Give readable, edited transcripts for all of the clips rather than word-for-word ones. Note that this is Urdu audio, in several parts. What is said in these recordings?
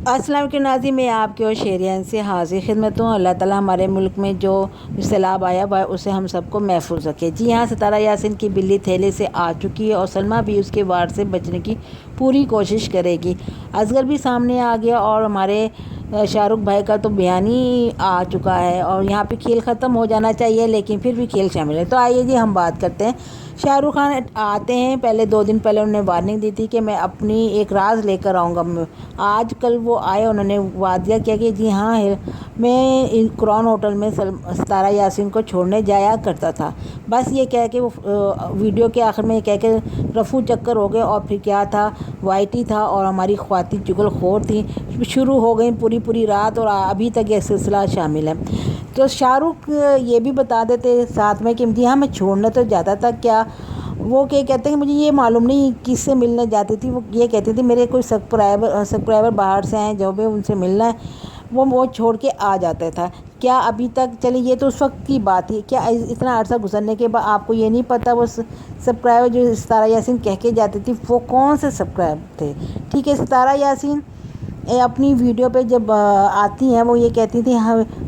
السلام علیکم ناظرین، میں آپ کے اور شیرین سے حاضر خدمت ہوں۔ اللہ تعالیٰ ہمارے ملک میں جو سیلاب آیا ہوا ہے اسے ہم سب کو محفوظ رکھے۔ جی ہاں، ستارہ یاسین کی بلی تھیلے سے آ چکی ہے اور سلمیٰ بھی اس کے وار سے بچنے کی پوری کوشش کرے گی۔ اصغر بھی سامنے آ گیا اور ہمارے شاہ رخ بھائی کا تو بیان ہی آ چکا ہے اور یہاں پہ کھیل ختم ہو جانا چاہیے لیکن پھر بھی کھیل شامل ہے۔ تو آئیے جی ہم بات کرتے ہیں۔ شاہ رخ خان آتے ہیں، پہلے 2 دن پہلے انہوں نے وارننگ دی تھی کہ میں اپنی ایک راز لے کر آؤں گا۔ آج کل وہ آئے، انہوں نے وعدہ کیا کہ جی ہاں میں کراؤن ہوٹل میں ستارہ یاسین کو چھوڑنے جایا کرتا تھا۔ بس یہ کہہ کے وہ ویڈیو کے آخر میں یہ کہہ کے رفو چکر ہو گئے اور پھر کیا تھا، وائٹی تھا اور ہماری خواتین چغل خور تھیں، شروع ہو گئیں پوری رات اور ابھی تک یہ سلسلہ شامل ہے۔ تو شاہ رخ یہ بھی بتا دیتے ساتھ میں کہ جی ہاں میں چھوڑنے تو جاتا تھا، کیا وہ کہتے ہیں کہ مجھے یہ معلوم نہیں کس سے ملنے جاتی تھی۔ وہ یہ کہتی تھی میرے کوئی سبسکرائبر باہر سے ہیں جو بھی ان سے ملنا ہے وہ چھوڑ کے آ جاتا تھا۔ کیا ابھی تک چلے، یہ تو اس وقت کی بات تھی، کیا اتنا عرصہ گزرنے کے بعد آپ کو یہ نہیں پتہ وہ سبسکرائبر جو ستارہ یاسین کہہ کے جاتی تھی وہ کون سے سبسکرائبر تھے؟ ٹھیک ہے، ستارہ یاسین اپنی ویڈیو پہ جب آتی ہیں وہ یہ کہتی تھی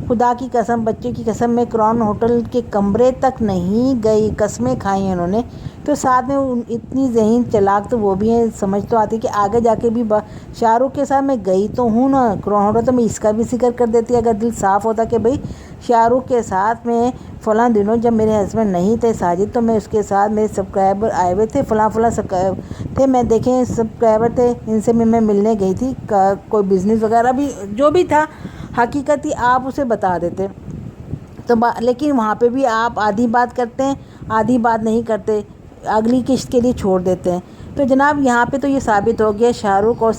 خدا کی قسم، بچوں کی قسم، میں کراؤن ہوٹل کے کمرے تک نہیں گئی، قسمیں کھائی ہیں انہوں نے۔ تو ساتھ میں اتنی ذہین چلاک تو وہ بھی ہیں، سمجھ تو آتی کہ آگے جا کے بھی شاہ رخ کے ساتھ میں گئی تو ہوں نا کراؤن ہوٹل، تو میں اس کا بھی ذکر کر دیتی اگر دل صاف ہوتا کہ بھئی شاہ رخ کے ساتھ میں فلاں دنوں جب میرے ہسبینڈ نہیں تھے ساجد تو میں اس کے ساتھ میرے سبسکرائبر آئے ہوئے تھے، فلاں سبسکرائبر تھے، میں دیکھیں سبسکرائبر تھے، ان سے میں ملنے گئی تھی، کوئی بزنس وغیرہ بھی جو بھی تھا حقیقت ہی آپ اسے بتا دیتے۔ تو لیکن وہاں پہ بھی آپ آدھی بات کرتے ہیں، آدھی بات نہیں کرتے، اگلی قسط کے لیے چھوڑ دیتے ہیں۔ تو جناب یہاں پہ تو یہ ثابت ہو گیا شاہ رخ اور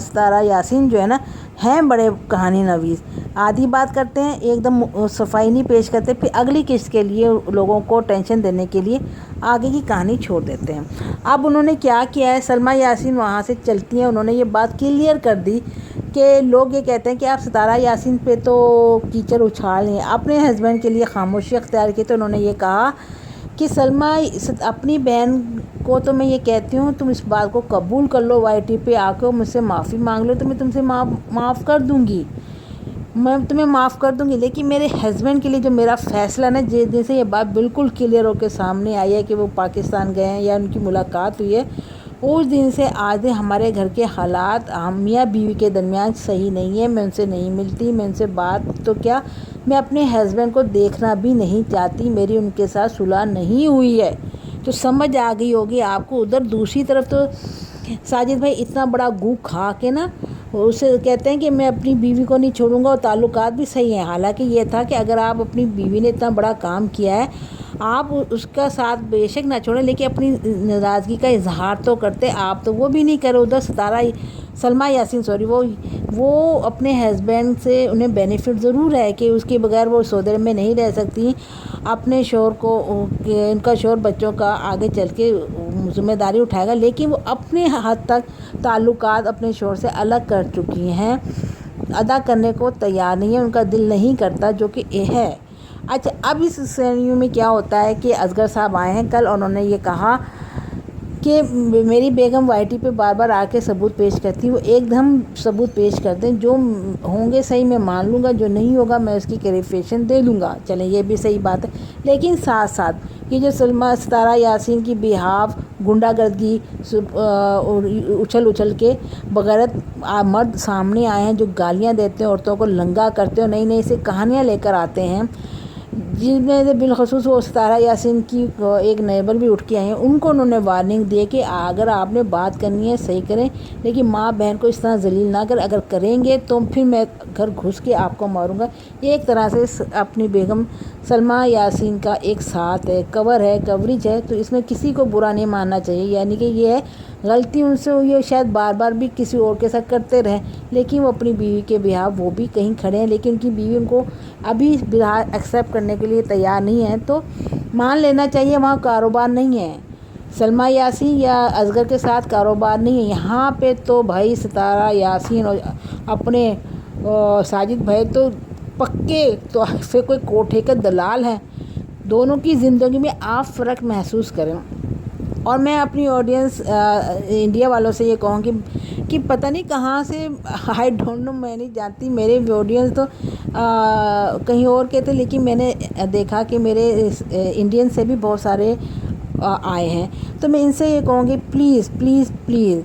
ستارہ یاسین جو ہے نا ہیں بڑے کہانی نویس، آدھی بات کرتے ہیں، ایک دم صفائی نہیں پیش کرتے، پھر اگلی قسط کے لیے لوگوں کو ٹینشن دینے کے لیے آگے کی کہانی چھوڑ دیتے ہیں۔ اب انہوں نے کیا کیا ہے، سلمیٰ یاسین وہاں سے چلتی ہیں، انہوں نے یہ بات کلیئر کر دی کہ لوگ یہ کہتے ہیں کہ آپ ستارہ یاسین پہ تو کیچڑ اچھال ہیں، اپنے ہسبینڈ کے لیے خاموشی اختیار کی۔ تو انہوں نے یہ کہا کہ سلمیٰ اپنی بہن کو تو میں یہ کہتی ہوں تم اس بات کو قبول کر لو، وائی ٹی پہ آ کے مجھ سے معافی مانگ لو تو میں تم سے معاف کر دوں گی، میں تمہیں معاف کر دوں گی، لیکن میرے ہسبینڈ کے لیے جو میرا فیصلہ نا جس سے یہ بات بالکل کلیئر ہو کے سامنے آئی ہے کہ وہ پاکستان گئے ہیں یا ان کی ملاقات ہوئی ہے، اس دن سے آج دن ہمارے گھر کے حالات میاں بیوی کے درمیان صحیح نہیں ہے، میں ان سے نہیں ملتی، میں ان سے بات تو کیا میں اپنے ہسبینڈ کو دیکھنا بھی نہیں چاہتی، میری ان کے ساتھ صلح نہیں ہوئی ہے۔ تو سمجھ آ گئی ہوگی آپ کو۔ ادھر دوسری طرف تو ساجد بھائی اتنا بڑا گو کھا کے نا اسے کہتے ہیں کہ میں اپنی بیوی کو نہیں چھوڑوں گا، اور تعلقات بھی صحیح ہیں۔ حالانکہ یہ تھا کہ اگر آپ اپنی بیوی نے اتنا بڑا کام کیا ہے آپ اس کا ساتھ بے شک نہ چھوڑیں لیکن اپنی ناراضگی کا اظہار تو کرتے، آپ تو وہ بھی نہیں کرے۔ ادھر سلمیٰ یاسین وہ اپنے ہسبینڈ سے انہیں بینیفٹ ضرور ہے کہ اس کے بغیر وہ سعودی عرب میں نہیں رہ سکتی، اپنے شوہر کو ان کا شوہر بچوں کا آگے چل کے ذمہ داری اٹھائے گا، لیکن وہ اپنے حد تک تعلقات اپنے شوہر سے الگ کر چکی ہیں، ادا کرنے کو تیار نہیں ہے، ان کا دل نہیں کرتا جو کہ ہے۔ اچھا، اب اس سینریو میں کیا ہوتا ہے کہ اصغر صاحب آئے ہیں کل، انہوں نے یہ کہا کہ میری بیگم وائی ٹی پہ بار بار آ کے ثبوت پیش کرتی، وہ ایک دم ثبوت پیش کر دیں، جو ہوں گے صحیح میں مان لوں گا، جو نہیں ہوگا میں اس کی کلیریفیکیشن دے دوں گا۔ چلیں یہ بھی صحیح بات ہے، لیکن ساتھ ساتھ یہ جو ستارہ یاسین کی بیہاف گنڈا گردی اچھل کے بغیرت مرد سامنے آئے ہیں جو گالیاں دیتے ہیں، عورتوں کو لنگا کرتے ہیں، نئی نئی سے کہانیاں لے کر آتے ہیں، جن میں سے بالخصوص وہ ستارہ یاسین کی ایک نیبر بھی اٹھ کے آئی ہیں، ان کو انہوں نے وارننگ دی کہ اگر آپ نے بات کرنی ہے صحیح کریں لیکن ماں بہن کو اس طرح ذلیل نہ کریں، اگر کریں گے تو پھر میں گھر گھس کے آپ کو ماروں گا۔ یہ ایک طرح سے اپنی بیگم سلمیٰ یاسین کا ایک ساتھ ہے، کوریج ہے، تو اس میں کسی کو برا نہیں ماننا چاہیے، یعنی کہ یہ ہے غلطی ان سے ہوئی ہے، شاید بار بار بھی کسی اور کے ساتھ کرتے رہیں، لیکن وہ اپنی بیوی کے بیہاف وہ بھی کہیں کھڑے ہیں، لیکن ان کی بیوی ان کو ابھی ایکسیپٹ کرنے کے لیے تیار نہیں ہے، تو مان لینا چاہیے وہاں کاروبار نہیں ہے، سلمیٰ یاسین یا اصغر کے ساتھ کاروبار نہیں ہے یہاں پہ، تو بھائی ستارہ یاسین اور اپنے ساجد بھائی تو پکے تو پھر کوئی کوٹھے کے دلال ہیں۔ دونوں کی زندگی میں آپ فرق محسوس کریں، اور میں اپنی آڈینس انڈیا والوں سے یہ کہوں کہ پتہ نہیں کہاں سے، آئی ڈونٹ نو، میں نہیں جانتی، میرے آڈینس تو کہیں اور کے تھے، لیکن میں نے دیکھا کہ میرے انڈین سے بھی بہت سارے آئے ہیں. تو میں ان سے یہ کہوں گی پلیز پلیز پلیز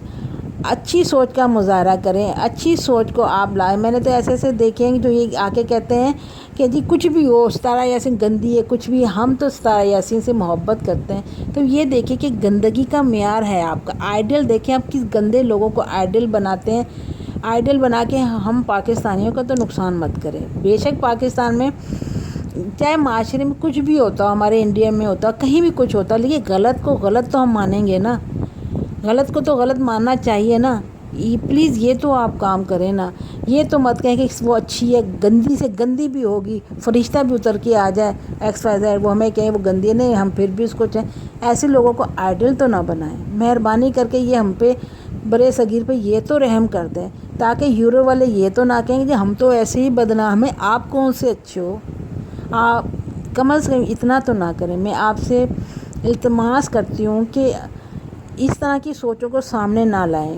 اچھی سوچ کا مظاہرہ کریں، اچھی سوچ کو آپ لائیں. میں نے تو ایسے ایسے دیکھے ہیں جو یہ آ کے کہتے ہیں کہ جی کچھ بھی ہو، ستارہ یاسین گندی ہے، کچھ بھی، ہم تو ستارہ یاسین سے محبت کرتے ہیں. تو یہ دیکھیں کہ گندگی کا معیار ہے آپ کا آئیڈل. دیکھیں آپ کس گندے لوگوں کو آئیڈل بناتے ہیں. آئیڈل بنا کے ہم پاکستانیوں کا تو نقصان مت کریں. بے شک پاکستان میں چاہے معاشرے میں کچھ بھی ہوتا ہو، ہمارے انڈیا میں ہوتا ہو، کہیں بھی کچھ ہوتا، لیکن غلط کو غلط تو ہم مانیں گے نا، غلط کو تو غلط ماننا چاہیے نا. پلیز یہ تو آپ کام کریں نا. یہ تو مت کہیں کہ وہ اچھی ہے، گندی سے گندی بھی ہوگی، فرشتہ بھی اتر کے آ جائے ایکس وائی زیڈ، وہ ہمیں کہیں وہ گندی نہیں، ہم پھر بھی اس کو چاہیں. ایسے لوگوں کو آئیڈل تو نہ بنائیں. مہربانی کر کے یہ ہم پہ، برے صغیر پہ یہ تو رحم کر دیں، تاکہ یورو والے یہ تو نہ کہیں کہ ہم تو ایسے ہی بدنام ہیں، آپ کون سے اچھے ہو. آپ کم از کم اتنا تو نہ کریں. میں آپ سے التماس کرتی ہوں کہ اس طرح کی سوچوں کو سامنے نہ لائیں.